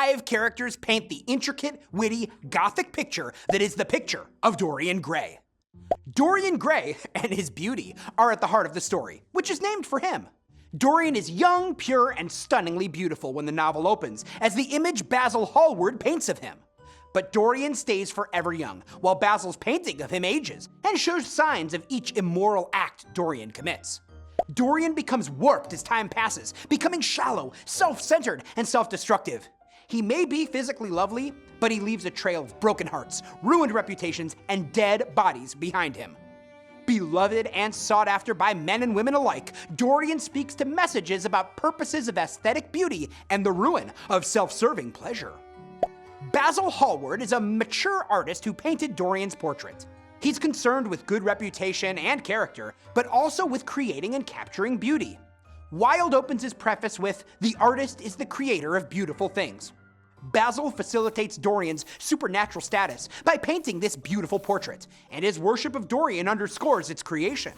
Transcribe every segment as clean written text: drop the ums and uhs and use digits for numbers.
5 characters paint the intricate, witty, gothic picture that is the picture of Dorian Gray. Dorian Gray and his beauty are at the heart of the story, which is named for him. Dorian is young, pure, and stunningly beautiful when the novel opens, as the image Basil Hallward paints of him. But Dorian stays forever young, while Basil's painting of him ages and shows signs of each immoral act Dorian commits. Dorian becomes warped as time passes, becoming shallow, self-centered, and self-destructive. He may be physically lovely, but he leaves a trail of broken hearts, ruined reputations, and dead bodies behind him. Beloved and sought after by men and women alike, Dorian speaks to messages about purposes of aesthetic beauty and the ruin of self-serving pleasure. Basil Hallward is a mature artist who painted Dorian's portrait. He's concerned with good reputation and character, but also with creating and capturing beauty. Wilde opens his preface with, "The artist is the creator of beautiful things." Basil facilitates Dorian's supernatural status by painting this beautiful portrait, and his worship of Dorian underscores its creation.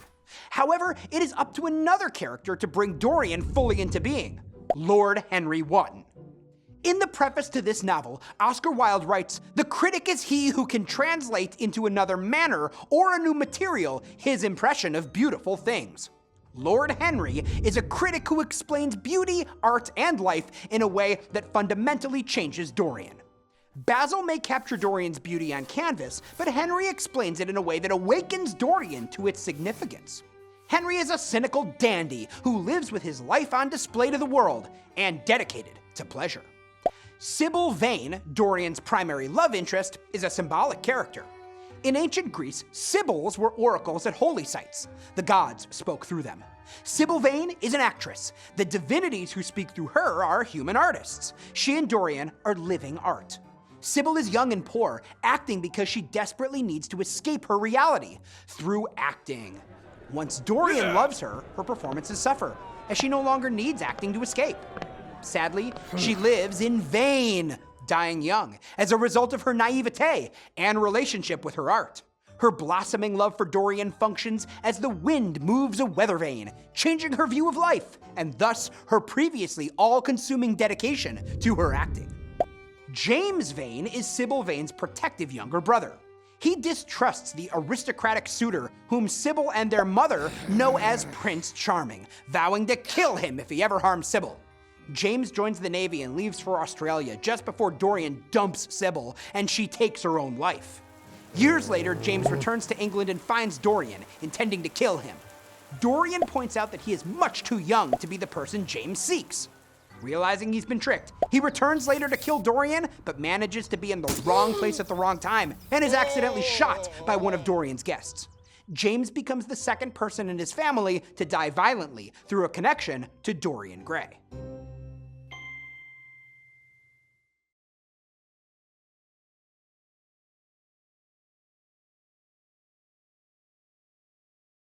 However, it is up to another character to bring Dorian fully into being, Lord Henry Wotton. In the preface to this novel, Oscar Wilde writes, "The critic is he who can translate into another manner or a new material his impression of beautiful things." Lord Henry is a critic who explains beauty, art, and life in a way that fundamentally changes Dorian. Basil may capture Dorian's beauty on canvas, but Henry explains it in a way that awakens Dorian to its significance. Henry is a cynical dandy who lives with his life on display to the world and dedicated to pleasure. Sibyl Vane, Dorian's primary love interest, is a symbolic character. In ancient Greece, Sibyls were oracles at holy sites. The gods spoke through them. Sibyl Vane is an actress. The divinities who speak through her are human artists. She and Dorian are living art. Sibyl is young and poor, acting because she desperately needs to escape her reality through acting. Once Dorian loves her, her performances suffer, as she no longer needs acting to escape. Sadly, she lives in vain, dying young, as a result of her naivete and relationship with her art. Her blossoming love for Dorian functions as the wind moves a weather vane, changing her view of life, and thus her previously all-consuming dedication to her acting. James Vane is Sibyl Vane's protective younger brother. He distrusts the aristocratic suitor whom Sibyl and their mother know as Prince Charming, vowing to kill him if he ever harms Sibyl. James joins the Navy and leaves for Australia just before Dorian dumps Sibyl and she takes her own life. Years later, James returns to England and finds Dorian, intending to kill him. Dorian points out that he is much too young to be the person James seeks. Realizing he's been tricked, he returns later to kill Dorian, but manages to be in the wrong place at the wrong time and is accidentally shot by one of Dorian's guests. James becomes the second person in his family to die violently through a connection to Dorian Gray.